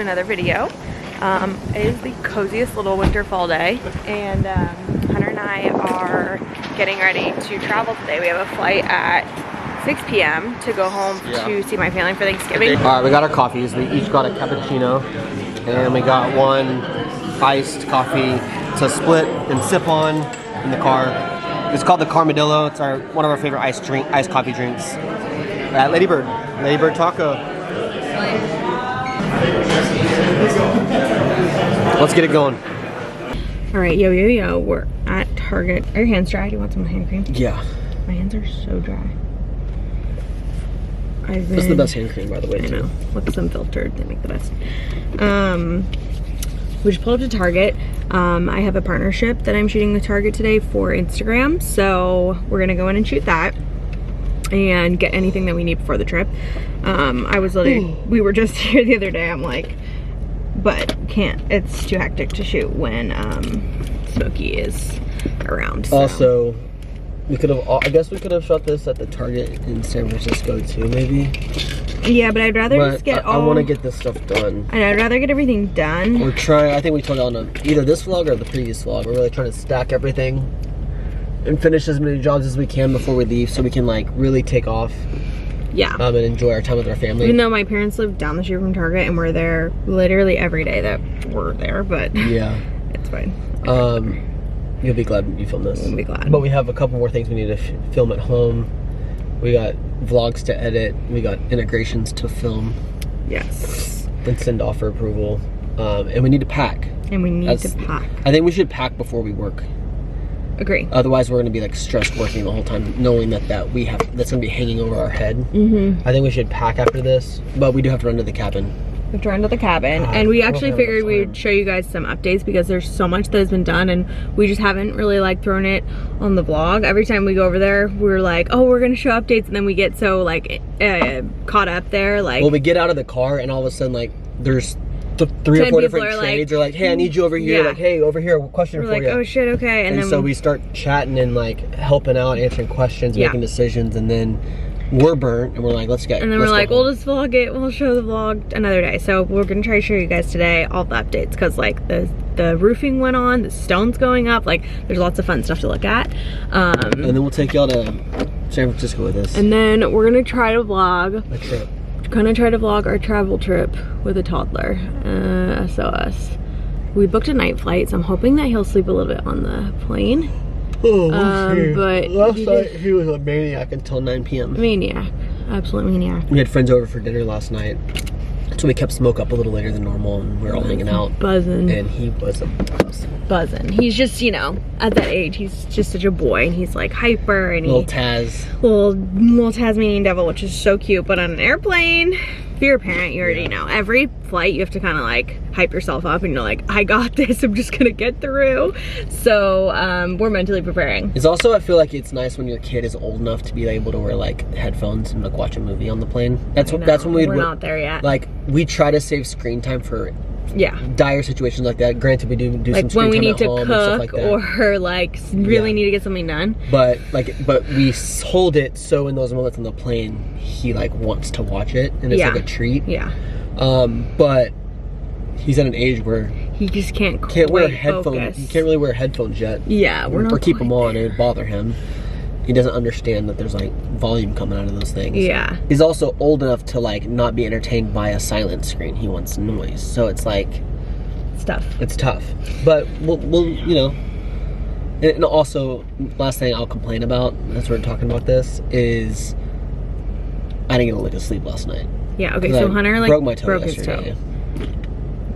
another video. It is the coziest little winter fall day, and Hunter and I are getting ready to travel today. We have a flight at 6 p.m. to go home to see my family for Thanksgiving. Alright, we got our coffees. We each got a cappuccino, and we got one iced coffee to split and sip on in the car. It's called the Carmadillo. It's one of our favorite iced coffee drinks at Lady Bird Taco. Let's get it going. All right, yo, we're at Target. Are your hands dry? Do you want some hand cream? Yeah. My hands are so dry. This is the best hand cream, by the way, I too. know. With some filtered, they make the best. We just pulled up to Target. I have a partnership that I'm shooting with Target today for Instagram, so we're gonna go in and shoot that and get anything that we need before the trip. We were just here the other day. I'm like, but can't. It's too hectic to shoot when Smokey is around. So. Also, I guess we could have shot this at the Target in San Francisco too, maybe. Yeah, but I'd rather just get I want to get this stuff done. And I'd rather get everything done. We're trying, I think we told you on either this vlog or the previous vlog, we're really trying to stack everything and finish as many jobs as we can before we leave so we can like really take off. Yeah. And enjoy our time with our family. Even though my parents live down the street from Target and we're there literally every day that we're there, but yeah, it's fine. You'll be glad you filmed this. We'll be glad. But we have a couple more things we need to film at home. We got vlogs to edit. We got integrations to film. Yes. And send off for approval. And we need to pack. And we need to pack. I think we should pack before we work. Agree. Otherwise, we're gonna be like stressed working the whole time, knowing that's gonna be hanging over our head. I think we should pack after this, but we do have to run to the cabin. We have to run to the cabin, and we actually figured we'd show you guys some updates because there's so much that has been done, and we just haven't really like thrown it on the vlog. Every time we go over there, we're like, oh, we're gonna show updates, and then we get so like caught up there, like. Well, we get out of the car, and all of a sudden, like, there's 3 or 4 different trades are like, hey, I need you over here. Like, hey, over here, question for you. We're like, oh shit, okay. And then so we start chatting and like helping out, answering questions, making decisions, and then we're burnt and we're like, let's get. And then we're like, we'll just vlog it. We'll show the vlog another day. So we're gonna try to show you guys today all the updates because like the roofing went on, the stone's going up. Like there's lots of fun stuff to look at. And then we'll take y'all to San Francisco with us. And then we're gonna try to vlog a trip. Gonna try to vlog our travel trip with a toddler. SOS. We booked a night flight, so I'm hoping that he'll sleep a little bit on the plane. Oh, we'll see. But last night he was a maniac until 9 p.m. Maniac, absolute maniac. We had friends over for dinner last night, so we kept Smoke up a little later than normal, and we were all hanging out. Buzzing. And he was a buzz. Buzzing. He's just, you know, at that age, he's just such a boy, and he's like hyper, and little Taz. Little Tasmanian devil, which is so cute. But on an airplane, if you're a parent, you already know. Every flight, you have to kind of like hype yourself up, and you're like, I got this. I'm just gonna get through. So we're mentally preparing. It's also, I feel like it's nice when your kid is old enough to be able to wear like headphones and like watch a movie on the plane. That's when we're not there yet. Like we try to save screen time for dire situations like that. Granted, we do like some screen when we time need at to home and stuff cook like that. or like really need to get something done. But we hold it so in those moments on the plane he like wants to watch it and it's like a treat. Yeah. But he's at an age where he just can't wear headphones. He can't really wear headphones yet. Yeah, or keep them on. It would bother him. He doesn't understand that there's like volume coming out of those things. Yeah. He's also old enough to like not be entertained by a silent screen. He wants noise. So it's like it's tough. But we'll you know. And also, last thing I'll complain about, as we're talking about this, is I didn't get a lick of sleep last night. Yeah, okay, so Hunter like broke his toe.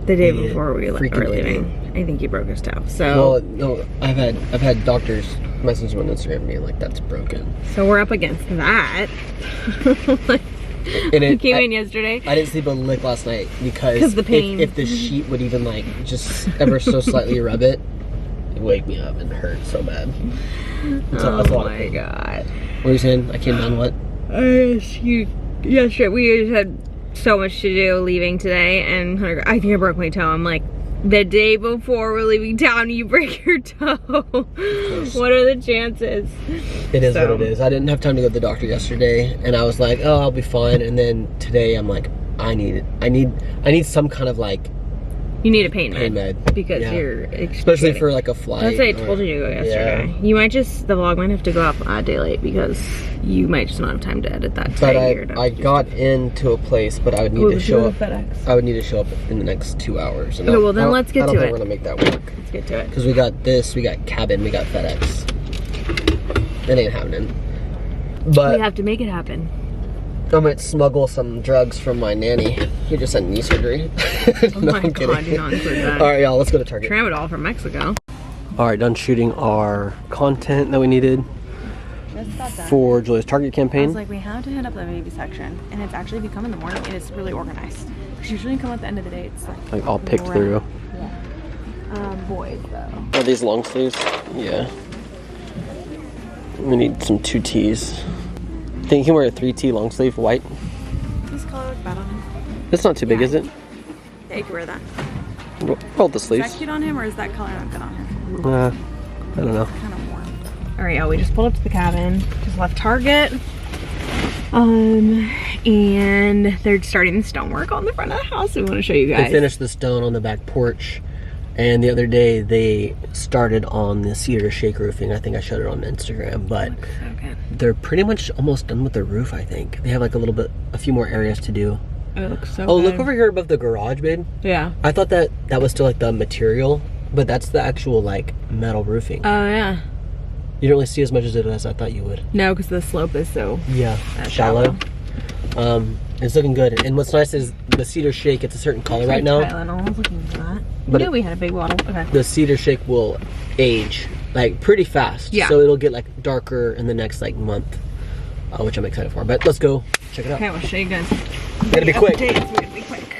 The day before we were leaving. I think he broke his toe. So well, no, I've had doctors message me on Instagram being like, that's broken. So we're up against that. Like, he came in yesterday. I didn't sleep a lick last night because the pain. If the sheet would even like just ever so slightly rub it, it'd wake me up and hurt so bad. Oh my god. What were you saying? I came down what? Yesterday we had so much to do leaving today, and Hunter, I think I broke my toe. I'm like, the day before we're leaving town, you break your toe. What are the chances? It is what it is. I didn't have time to go to the doctor yesterday, and I was like, oh, I'll be fine. And then today, I'm like, I need some kind of like. You need a pain Pain med med. because Yeah. you're Especially for like a flight. That's what I told you to go yesterday. Yeah. You might just, the vlog might have to go up a day late because you might just not have time to edit that today. But I got into a place, but I would need to show up. FedEx. I would need to show up in the next 2 hours. And Okay, well then let's get to I don't think it. we're gonna make that work. Let's get to it. Because we got this, we got cabin, we got FedEx. It ain't happening. But We have to make it happen. I might smuggle some drugs from my nanny who just had knee surgery. Oh my God, do not include that. All right, y'all, let's go to Target. Tramadol from Mexico. All right, done shooting our content that we needed for Julia's Target I campaign. was like, we have to hit up the baby section, and it's actually become in the morning, and it's really organized. Because usually come at the end of the day, it's Like all picked through. Yeah. Boys though. Are these long sleeves? Yeah. We need some 2Ts. Think you can wear a 3T long sleeve white? This color looks bad on him. It's not too big, Yeah. is it? Yeah, you can wear that. Roll the Is that sleeves. cute on him, or is that color not good on him? I don't know. Kind of warm. All right, y'all, we just pulled up to the cabin. Just left Target. And they're starting the stonework on the front of the house. We want to show you They guys. finished the stone on the back porch, and the other day they started on the cedar shake roofing. I think I showed it on Instagram, but Okay. they're pretty much almost done with the roof. I think they have like a few more areas to do. Oh, it looks so Oh, good. look over here above the garage, babe. Yeah. I thought that was still like the material, but that's the actual like metal roofing. Oh, yeah. You don't really see as much as it as I thought you would. No, because the slope is so Yeah, shallow. It's looking good. And what's nice is the cedar shake, it's a certain color right now. Tylenol. I was looking for that. But I knew we had a big bottle. Okay. The cedar shake will age like pretty fast. Yeah. So it'll get like darker in the next like month, which I'm excited for. But let's go check it out. Okay, I'll show you guys. Gotta be quick. Updates. We gotta be quick.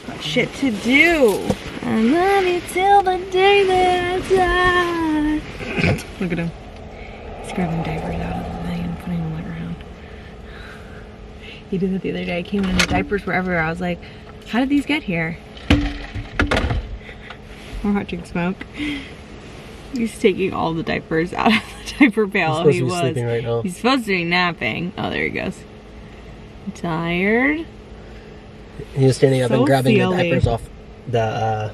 Got shit to do. I love you till the day that I die. Look at him. He's grabbing diapers out of the thing and putting them on the ground. He did it the other day. I came in and the diapers were everywhere. I was like, how did these get here? We're watching Smoke. He's taking all the diapers out of the diaper pail. He's supposed to be sleeping right now. He's supposed to be napping. Oh, there he goes. Tired. He was standing up So and grabbing silly. the diapers off the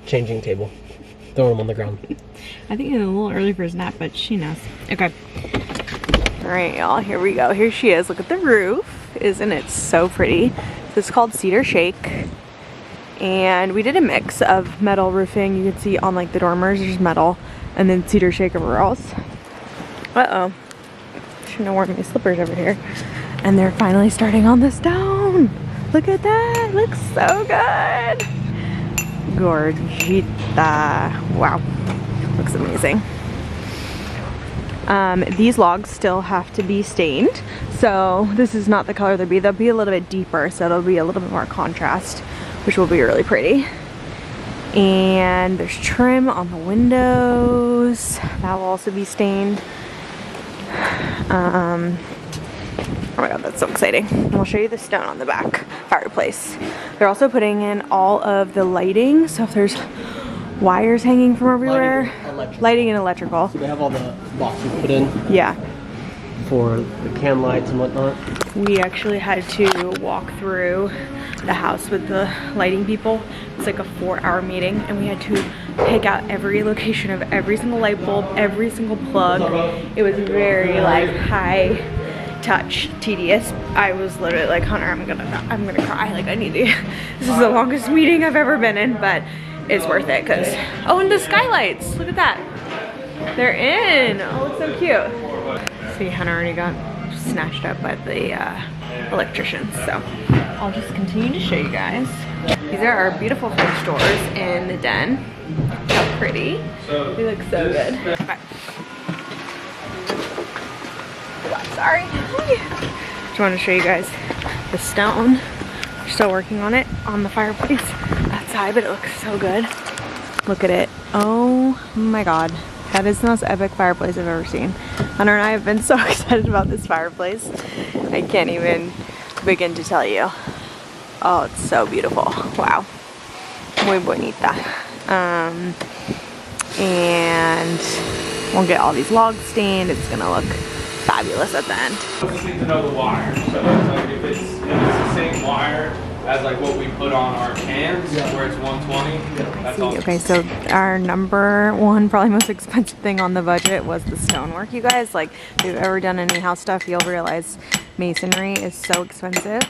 changing table, throwing them on the ground. I think it's a little early for his nap, but she knows. Okay. All right, y'all, here we go. Here she is. Look at the roof. Isn't it so pretty? This is called Cedar Shake. And we did a mix of metal roofing. You can see on like the dormers, there's metal, and then Cedar Shake everywhere else. Uh-oh. Shouldn't have worn my slippers over here. And they're finally starting on the stone. Look at that. Looks so good. Gorgita. Wow. Looks amazing. These logs still have to be stained. So this is not the color they'll be. They'll be a little bit deeper, so it'll be a little bit more contrast, which will be really pretty. And there's trim on the windows. That will also be stained. Oh my god, that's so exciting. And I'll show you the stone on the back fireplace. They're also putting in all of the lighting. So if there's wires hanging from everywhere, lighting and electrical. So they have all the boxes put in Yeah. for the can lights and whatnot. We actually had to walk through the house with the lighting people. It's like a 4-hour meeting, and we had to pick out every location of every single light bulb, every single plug. It was very like high touch, tedious. I was literally like, Hunter, I'm gonna cry. Like, I need to. This is the longest meeting I've ever been in, but it's worth it because. Oh, and the skylights. Look at that. They're in. Oh, it's so cute. See, Hunter already got snatched up by the electricians. So I'll just continue to show you guys. These are our beautiful French doors in the den. How pretty. They look so good. Okay. Sorry. Just want to show you guys the stone. We're still working on it on the fireplace outside, but it looks so good. Look at it. Oh my god. That is the most epic fireplace I've ever seen. Hunter and I have been so excited about this fireplace. I can't even begin to tell you. Oh, it's so beautiful. Wow. Muy bonita. And we'll get all these logs stained. It's gonna look fabulous at the end. We just need to know the wire. So it's like if it's the same wire as like what we put on our cans, where it's 120. That's all. Okay, so our number one, probably most expensive thing on the budget was the stonework, you guys. Like, if you've ever done any house stuff, you'll realize masonry is so expensive.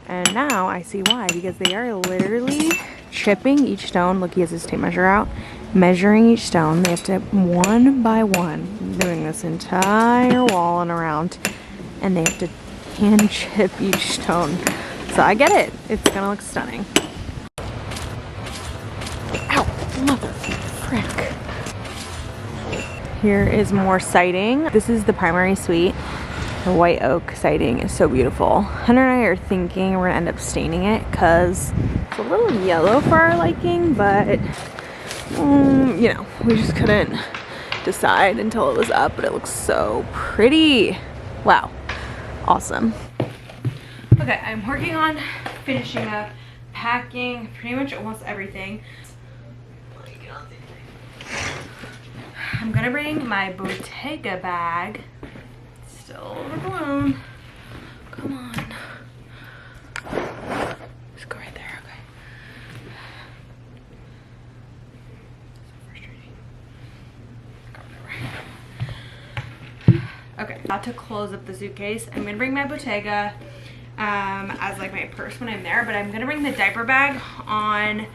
And now I see why, because they are literally chipping each stone. Look, he has his tape measure out, measuring each stone. They have to, one by one, doing this entire wall and around, and they have to hand chip each stone. So I get it. It's gonna look stunning. Ow, mother frick. Here is more siding. This is the primary suite. The white oak siding is so beautiful. Hunter and I are thinking we're gonna end up staining it because it's a little yellow for our liking, but you know, we just couldn't decide until it was up, but it looks so pretty. Wow, awesome. Okay, I'm working on finishing up packing pretty much almost everything. I'm gonna bring my Bottega bag. It's still overblown. Come on. Just go right there, okay. So frustrating. Okay, about to close up the suitcase. I'm gonna bring my Bottega as like my purse when I'm there, but I'm gonna bring the diaper bag on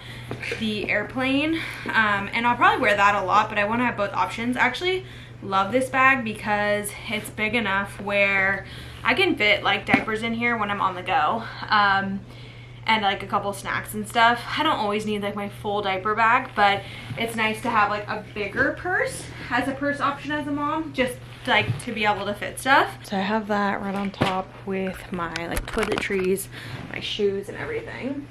the airplane, and I'll probably wear that a lot, but I want to have both options. I actually love this bag because it's big enough where I can fit like diapers in here when I'm on the go, and like a couple snacks and stuff. I don't always need like my full diaper bag, but it's nice to have like a bigger purse as a purse option as a mom, just like to be able to fit stuff. So I have that right on top with my like toiletries, my shoes and everything.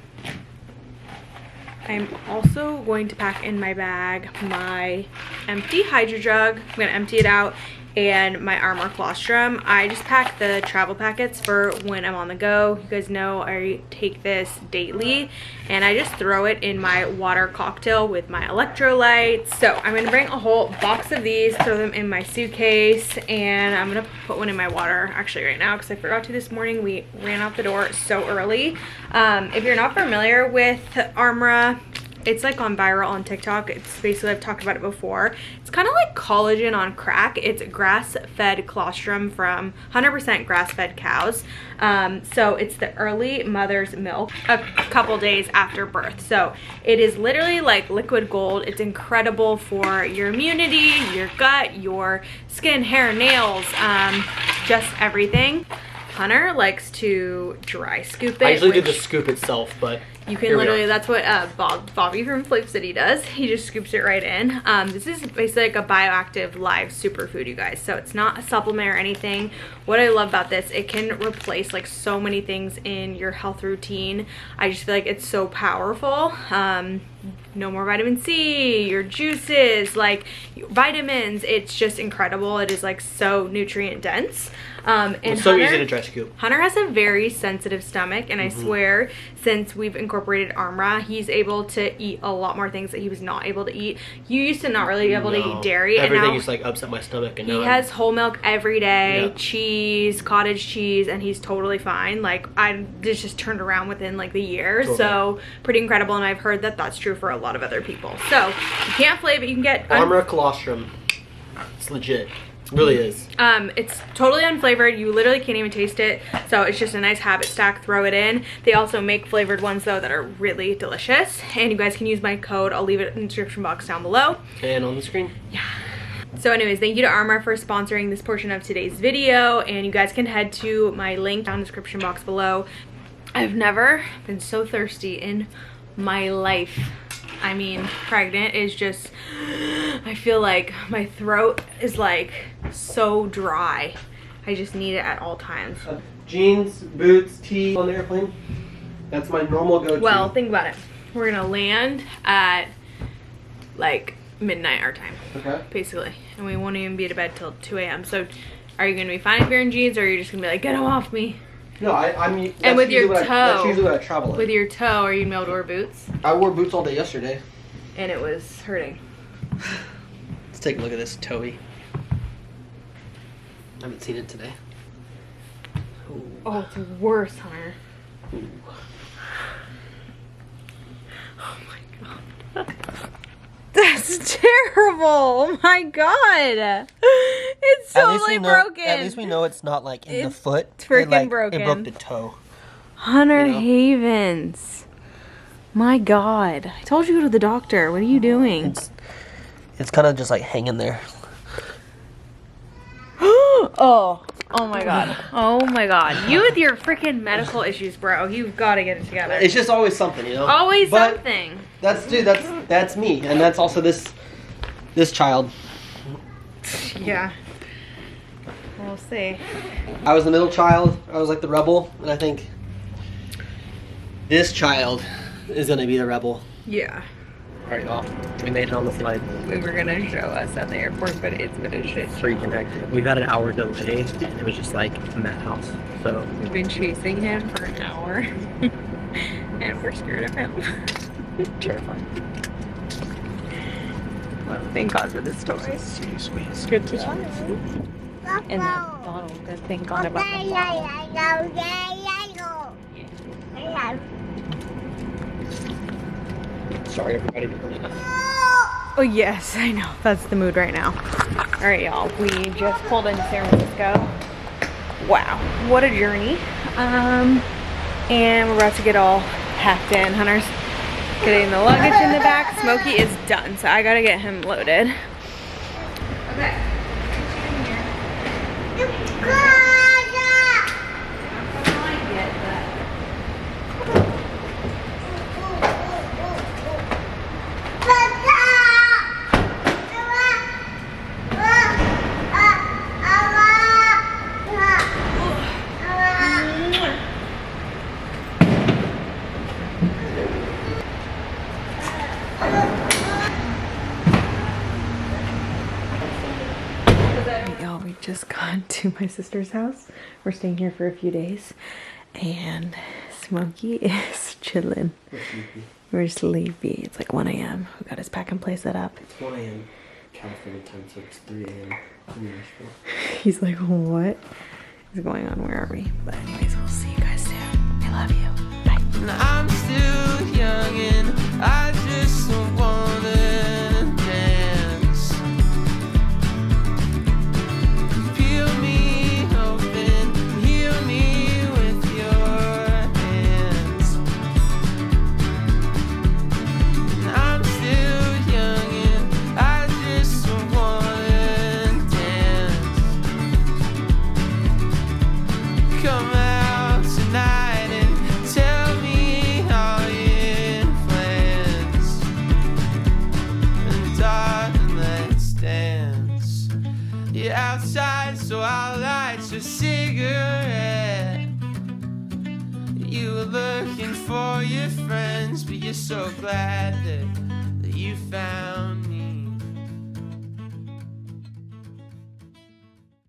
I'm also going to pack in my bag my empty Hydro jug. I'm gonna empty it out, and my Armor colostrum. I just pack the travel packets for when I'm on the go. You guys know I take this daily, and I just throw it in my water cocktail with my electrolytes. So I'm gonna bring a whole box of these, throw them in my suitcase, and I'm gonna put one in my water actually right now because I forgot to this morning. We ran out the door so early. If you're not familiar with Armor, it's like on viral on TikTok. It's basically, I've talked about it before. It's kind of like collagen on crack. It's grass-fed colostrum from 100% grass-fed cows. So it's the early mother's milk a couple days after birth. So it is literally like liquid gold. It's incredible for your immunity, your gut, your skin, hair, nails, just everything. Hunter likes to dry scoop it. I usually do the scoop itself, but you can literally, that's what Bobby from FLAVCITY does. He just scoops it right in. This is basically like a bioactive live superfood, you guys. So it's not a supplement or anything. What I love about this, it can replace like so many things in your health routine. I just feel like it's so powerful. No more vitamin C, your juices, like vitamins. It's just incredible. It is like so nutrient dense. And it's so easy to dry scoop. Hunter has a very sensitive stomach, and I swear since we've incorporated Armor, he's able to eat a lot more things that he was not able to eat. You used to not really be able to eat dairy. Everything and now used to like upset my stomach, and he has whole milk every day, cheese, cottage cheese, and he's totally fine. Like I just turned around within like the year, so pretty incredible. And I've heard that that's true for a lot of other people. So you can't flave it. You can get Armor colostrum. It's legit. It really is. It's totally unflavored. You literally can't even taste it. So it's just a nice habit stack. Throw it in. They also make flavored ones though that are really delicious. And you guys can use my code. I'll leave it in the description box down below. And on the screen. Yeah. So anyways, thank you to Armor for sponsoring this portion of today's video. And you guys can head to my link down in the description box below. I've never been so thirsty in my life. I mean, pregnant is just, I feel like my throat is like so dry. I just need it at all times. Jeans, boots, tea on the airplane. That's my normal go-to. Well, think about it. We're gonna land at like midnight our time, basically. And we won't even be to bed till 2 a.m. So are you gonna be fine if you're in jeans, or are you just gonna be like, get them off me? No, I'm. And with your toe, that's usually what I travel in. With your toe, are you gonna be able to wear boots? I wore boots all day yesterday. And it was hurting. Let's take a look at this toey. I haven't seen it today. Ooh. Oh, it's worse, Hunter. Ooh. Oh my god. That's terrible. Oh my god. It's totally broken. At least we know it's not like in the foot. It's freaking broken. It broke the toe. Hunter Havens. My god. I told you to go to the doctor. What are you doing? It's kind of just like hanging there. Oh my god. Oh my god. You with your freaking medical issues, bro. You've got to get it together. It's just always something, you know? Always something. That's me. And that's also this child. Yeah. We'll see. I was the middle child. I was like the rebel. And I think this child is going to be the rebel. Yeah. Alright, y'all. We made it on the flight. We were going to show us at the airport, but it's been a shit. Freaking heck. We've had an hour delay. It was just like a madhouse. So we've been chasing him for an hour. And we're scared of him. terrifying. Well, thank God for this toy. It's good to try. And Donald, thank God about the Sorry, everybody. Oh yes, I know. That's the mood right now. All right, y'all. We just pulled into San Francisco. Wow, what a journey. And we're about to get all packed in. Hunter's getting the luggage in the back. Smokey is done, so I gotta get him loaded. Okay. Y'all, we just got to my sister's house. We're staying here for a few days, and Smokey is chilling. We're sleepy. It's like 1 a.m. We got his pack and play set up. It's 1 a.m. California time, so it's 3 a.m. in Nashville. He's like, what is going on? Where are we? But anyways, we'll see you guys soon. I love you. Bye. I'm still young and I just wanna dance. Peel me open, heal me with your hands. I'm still young and I just wanna dance. Come out tonight and tell me all your plans. And darling, let's dance. You're outside, so I'll light your cigarette. You were looking for your friends, but you're so glad that you found